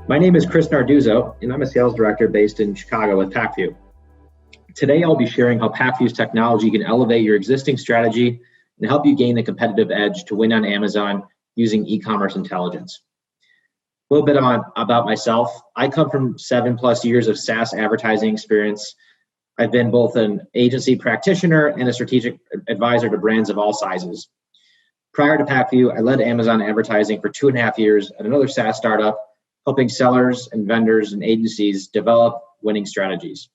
My name is Chris Narduzzo, and I'm a sales director based in Chicago with Pacvue. Today, I'll be sharing how Pacvue's technology can elevate your existing strategy and help you gain a competitive edge to win on Amazon using e-commerce intelligence. A little bit about myself. I come from 7+ years of SaaS advertising experience. I've been both an agency practitioner and a strategic advisor to brands of all sizes. Prior to Pacvue, I led Amazon advertising for 2.5 years at another SaaS startup, helping sellers and vendors and agencies develop winning strategies.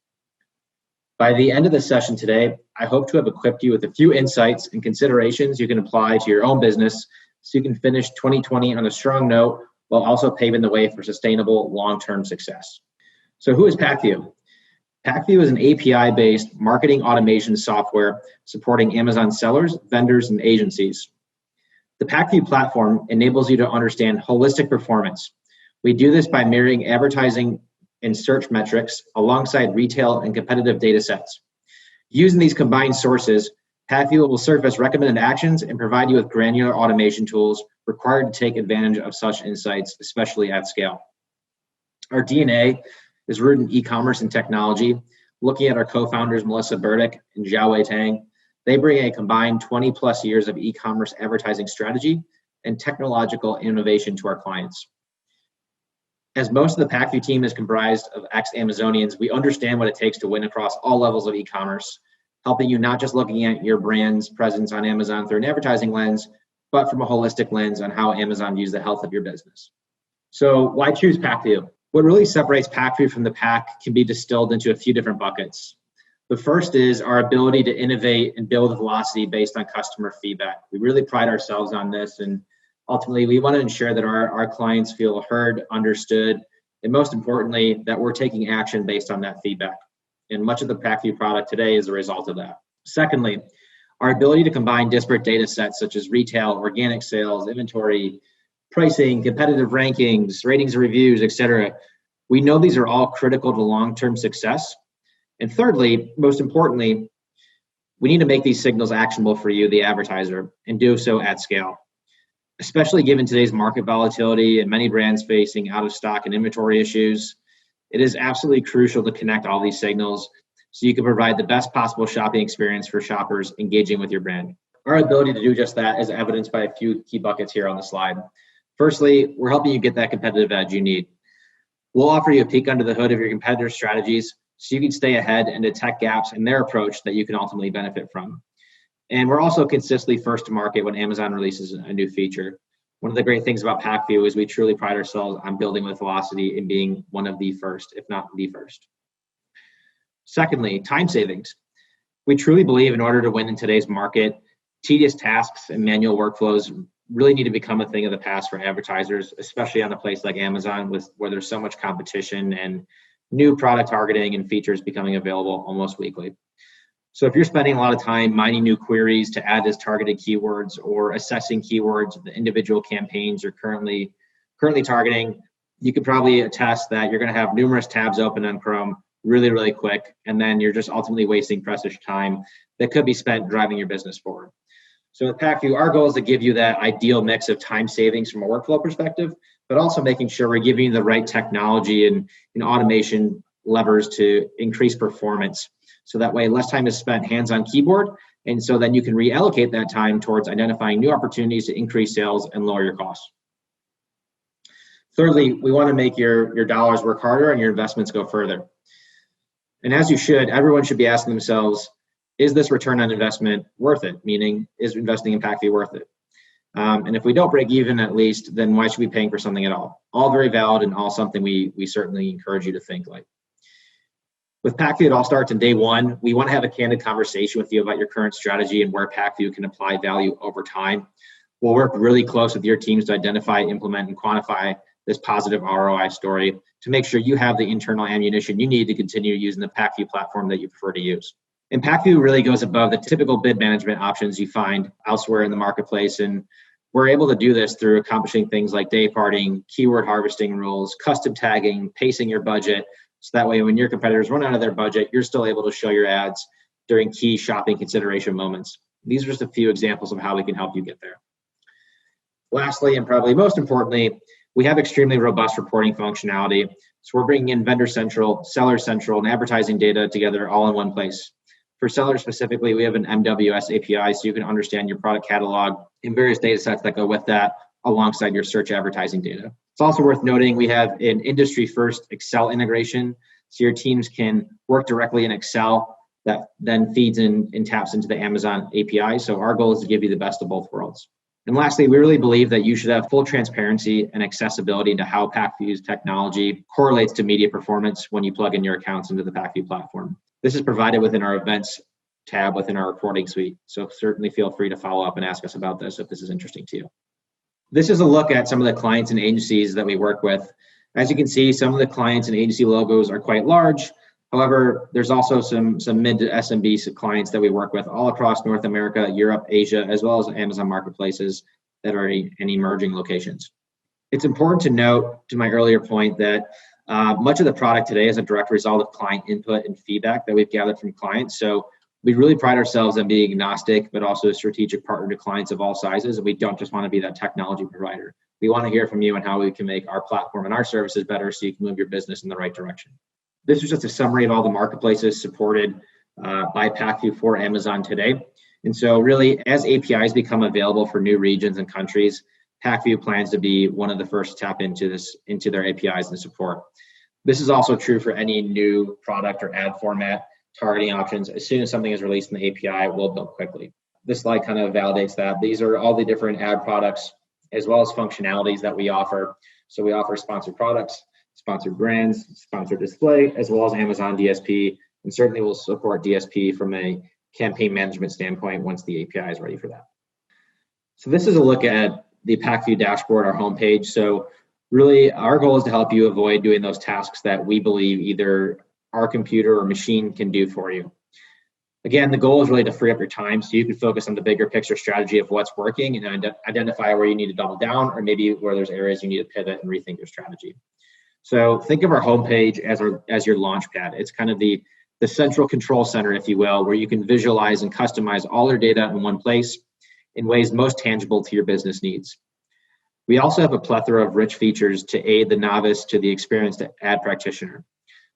By the end of the session today, I hope to have equipped you with a few insights and considerations you can apply to your own business so you can finish 2020 on a strong note while also paving the way for sustainable long-term success. So who is Pacvue? Pacvue is an API-based marketing automation software supporting Amazon sellers, vendors, and agencies. The Pacvue platform enables you to understand holistic performance. We do this by mirroring advertising and search metrics alongside retail and competitive data sets. Using these combined sources, Pacvue will surface recommended actions and provide you with granular automation tools required to take advantage of such insights, especially at scale. Our DNA is rooted in e-commerce and technology. Looking at our co-founders, Melissa Burdick and Xiaowei Tang, they bring a combined 20+ years of e-commerce advertising strategy and technological innovation to our clients. As most of the Pacvue team is comprised of ex-Amazonians, we understand what it takes to win across all levels of e-commerce, helping you not just looking at your brand's presence on Amazon through an advertising lens, but from a holistic lens on how Amazon views the health of your business. So why choose Pacvue? What really separates Pacvue from the pack can be distilled into a few different buckets. The first is our ability to innovate and build velocity based on customer feedback. We really pride ourselves on this, and ultimately, we want to ensure that our clients feel heard, understood, and most importantly, that we're taking action based on that feedback. And much of the Pacvue product today is a result of that. Secondly, our ability to combine disparate data sets such as retail, organic sales, inventory, pricing, competitive rankings, ratings and reviews, etc. We know these are all critical to long-term success. And thirdly, most importantly, we need to make these signals actionable for you, the advertiser, and do so at scale. Especially given today's market volatility and many brands facing out of stock and inventory issues, it is absolutely crucial to connect all these signals so you can provide the best possible shopping experience for shoppers engaging with your brand. Our ability to do just that is evidenced by a few key buckets here on the slide. Firstly, we're helping you get that competitive edge you need. We'll offer you a peek under the hood of your competitors' strategies so you can stay ahead and detect gaps in their approach that you can ultimately benefit from. And we're also consistently first to market when Amazon releases a new feature. One of the great things about Pacvue is we truly pride ourselves on building with velocity and being one of the first, if not the first. Secondly, time savings. We truly believe in order to win in today's market, tedious tasks and manual workflows really need to become a thing of the past for advertisers, especially on a place like Amazon where there's so much competition and new product targeting and features becoming available almost weekly. So if you're spending a lot of time mining new queries to add as targeted keywords or assessing keywords, the individual campaigns you're currently targeting, you could probably attest that you're going to have numerous tabs open on Chrome really, really quick, and then you're just ultimately wasting precious time that could be spent driving your business forward. So with Pacvue, our goal is to give you that ideal mix of time savings from a workflow perspective, but also making sure we're giving you the right technology and automation levers to increase performance. So that way, less time is spent hands on keyboard, and so then you can reallocate that time towards identifying new opportunities to increase sales and lower your costs. Thirdly, we want to make your dollars work harder and your investments go further. And as you should, everyone should be asking themselves, is this return on investment worth it? Meaning, is investing in Pacvue worth it? And if we don't break even at least, then why should we be paying for something at all? All very valid and all something we certainly encourage you to think like. With Pacvue, it all starts on day one. We want to have a candid conversation with you about your current strategy and where Pacvue can apply value over time. We'll work really close with your teams to identify, implement, and quantify this positive ROI story to make sure you have the internal ammunition you need to continue using the Pacvue platform that you prefer to use. And Pacvue really goes above the typical bid management options you find elsewhere in the marketplace. And we're able to do this through accomplishing things like day parting, keyword harvesting rules, custom tagging, pacing your budget. So that way, when your competitors run out of their budget, you're still able to show your ads during key shopping consideration moments. These are just a few examples of how we can help you get there. Lastly, and probably most importantly, we have extremely robust reporting functionality. So we're bringing in Vendor Central, Seller Central, and advertising data together all in one place. For sellers specifically, we have an MWS API, so you can understand your product catalog and various data sets that go with that alongside your search advertising data. It's also worth noting we have an industry-first Excel integration, so your teams can work directly in Excel that then feeds in and taps into the Amazon API. So our goal is to give you the best of both worlds. And lastly, we really believe that you should have full transparency and accessibility into how Pacvue's technology correlates to media performance when you plug in your accounts into the Pacvue platform. This is provided within our events tab within our reporting suite. So certainly feel free to follow up and ask us about this if this is interesting to you. This is a look at some of the clients and agencies that we work with. As you can see, some of the clients and agency logos are quite large. However, there's also some mid to SMB clients that we work with all across North America, Europe, Asia, as well as Amazon marketplaces that are in emerging locations. It's important to note, to my earlier point, that much of the product today is a direct result of client input and feedback that we've gathered from clients. So we really pride ourselves on being agnostic, but also a strategic partner to clients of all sizes. And we don't just want to be that technology provider. We want to hear from you on how we can make our platform and our services better so you can move your business in the right direction. This is just a summary of all the marketplaces supported by Pacvue for Amazon today. And so really, as APIs become available for new regions and countries, Pacvue plans to be one of the first to tap into their APIs and support. This is also true for any new product or ad format targeting options. As soon as something is released in the API, we'll build quickly. This slide kind of validates that. These are all the different ad products as well as functionalities that we offer. So we offer sponsored products, sponsored brands, sponsored display, as well as Amazon DSP, and certainly we'll support DSP from a campaign management standpoint once the API is ready for that. So this is a look at the Pacvue dashboard, our homepage. So really our goal is to help you avoid doing those tasks that we believe either our computer or machine can do for you. Again, the goal is really to free up your time so you can focus on the bigger picture strategy of what's working and identify where you need to double down or maybe where there's areas you need to pivot and rethink your strategy. So think of our homepage as your launch pad. It's kind of the central control center, if you will, where you can visualize and customize all your data in one place in ways most tangible to your business needs. We also have a plethora of rich features to aid the novice to the experienced ad practitioner.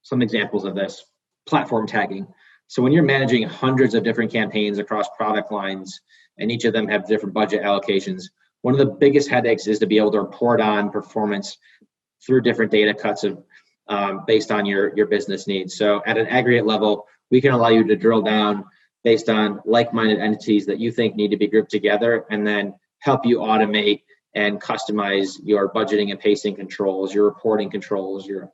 Some examples of this: platform tagging. So when you're managing hundreds of different campaigns across product lines, and each of them have different budget allocations, one of the biggest headaches is to be able to report on performance through different data cuts of based on your business needs. So at an aggregate level, we can allow you to drill down based on like-minded entities that you think need to be grouped together and then help you automate and customize your budgeting and pacing controls, your reporting controls, your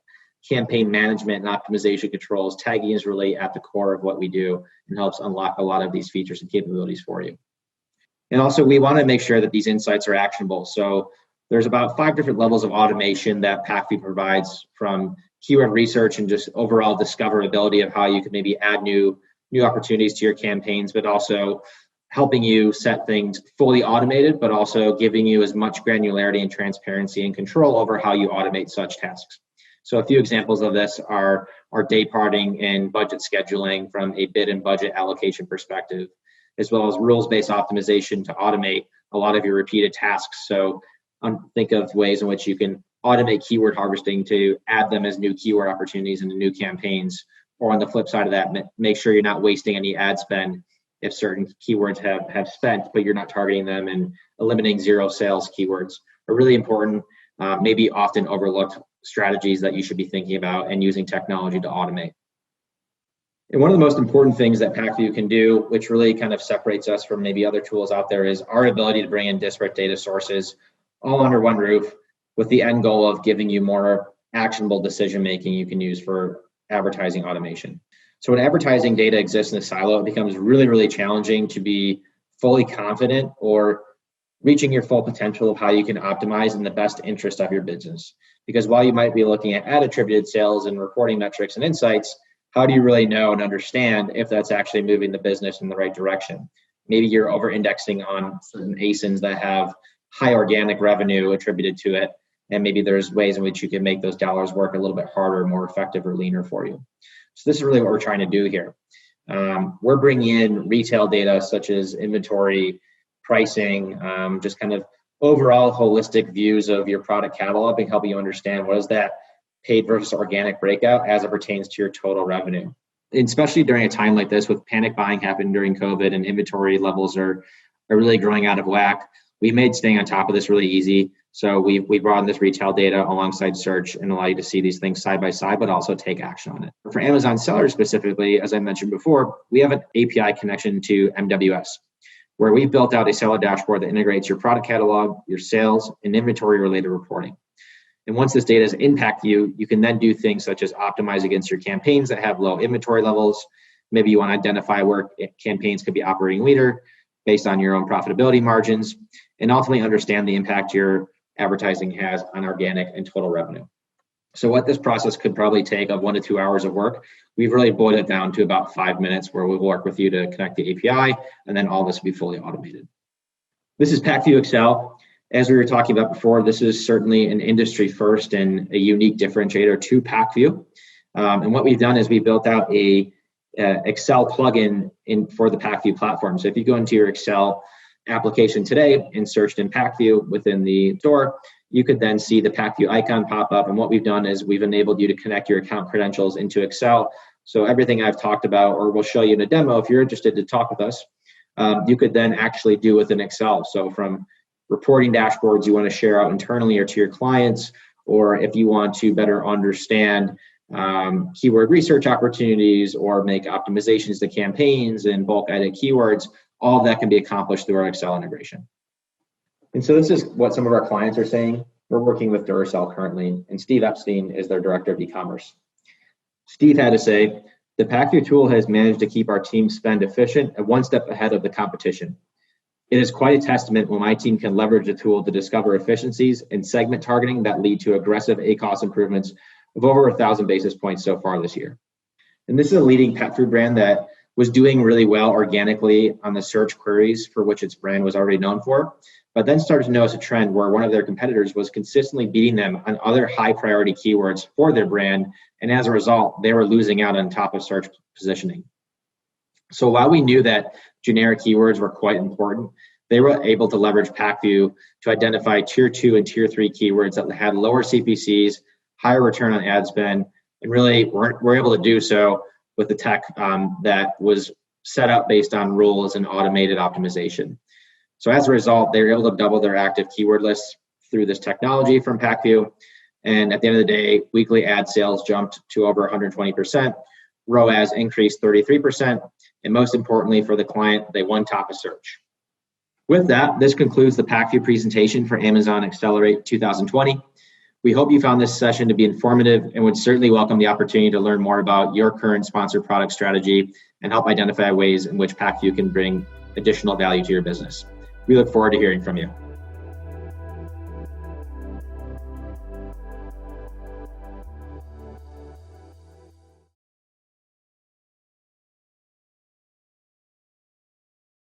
campaign management and optimization controls. Tagging is really at the core of what we do and helps unlock a lot of these features and capabilities for you. And also, we want to make sure that these insights are actionable. So there's about 5 different levels of automation that Pacvue provides, from keyword research and just overall discoverability of how you can maybe add new opportunities to your campaigns, but also helping you set things fully automated, but also giving you as much granularity and transparency and control over how you automate such tasks. So a few examples of this are day parting and budget scheduling from a bid and budget allocation perspective, as well as rules-based optimization to automate a lot of your repeated tasks. So think of ways in which you can automate keyword harvesting to add them as new keyword opportunities into new campaigns. Or on the flip side of that, make sure you're not wasting any ad spend if certain keywords have spent, but you're not targeting them, and eliminating zero sales keywords are really important, maybe often overlooked strategies that you should be thinking about and using technology to automate. And one of the most important things that Pacvue can do, which really kind of separates us from maybe other tools out there, is our ability to bring in disparate data sources all under one roof with the end goal of giving you more actionable decision-making you can use for advertising automation. So when advertising data exists in a silo, it becomes really, really challenging to be fully confident or reaching your full potential of how you can optimize in the best interest of your business. Because while you might be looking at ad attributed sales and reporting metrics and insights, how do you really know and understand if that's actually moving the business in the right direction? Maybe you're over-indexing on certain ASINs that have high organic revenue attributed to it, and maybe there's ways in which you can make those dollars work a little bit harder, more effective, or leaner for you. So this is really what we're trying to do here. We're bringing in retail data such as inventory, pricing, just kind of overall holistic views of your product catalog and help you understand what is that paid versus organic breakout as it pertains to your total revenue. And especially during a time like this with panic buying happened during COVID and inventory levels are really growing out of whack, we made staying on top of this really easy. So we brought in this retail data alongside search and allow you to see these things side by side, but also take action on it. For Amazon sellers specifically, as I mentioned before, we have an API connection to MWS, where we've built out a seller dashboard that integrates your product catalog, your sales, and inventory-related reporting. And once this data is in Pacvue, you can then do things such as optimize against your campaigns that have low inventory levels. Maybe you want to identify where campaigns could be operating leader based on your own profitability margins, and ultimately understand the impact your advertising has on organic and total revenue. So what this process could probably take of 1 to 2 hours of work, we've really boiled it down to about 5 minutes where we'll work with you to connect the API, and then all this will be fully automated. This is Pacvue Excel. As we were talking about before, this is certainly an industry first and a unique differentiator to Pacvue. And what we've done is we built out a Excel plugin for the Pacvue platform. So if you go into your Excel application today and searched in Pacvue within the store, you could then see the Pacvue icon pop up. And what we've done is we've enabled you to connect your account credentials into Excel. So everything I've talked about, or we'll show you in a demo, if you're interested to talk with us, you could then actually do within Excel. So from reporting dashboards you want to share out internally or to your clients, or if you want to better understand keyword research opportunities or make optimizations to campaigns and bulk edit keywords, all of that can be accomplished through our Excel integration. And so this is what some of our clients are saying. We're working with Duracell currently, and Steve Epstein is their director of eCommerce. Steve had to say, the Pacvue tool has managed to keep our team spend efficient and one step ahead of the competition. It is quite a testament when my team can leverage the tool to discover efficiencies and segment targeting that lead to aggressive ACoS improvements of over 1,000 basis points so far this year. And this is a leading pet food brand that was doing really well organically on the search queries for which its brand was already known for, but then started to notice a trend where one of their competitors was consistently beating them on other high priority keywords for their brand. And as a result, they were losing out on top of search positioning. So while we knew that generic keywords were quite important, they were able to leverage Pacvue to identify tier 2 and tier 3 keywords that had lower CPCs, higher return on ad spend, and really we're able to do so with the tech that was set up based on rules and automated optimization. So as a result, they were able to double their active keyword lists through this technology from Pacvue. And at the end of the day, weekly ad sales jumped to over 120%, ROAS increased 33%, and most importantly for the client, they won top of search. With that, this concludes the Pacvue presentation for Amazon Accelerate 2020. We hope you found this session to be informative and would certainly welcome the opportunity to learn more about your current sponsored product strategy and help identify ways in which Pacvue can bring additional value to your business. We look forward to hearing from you.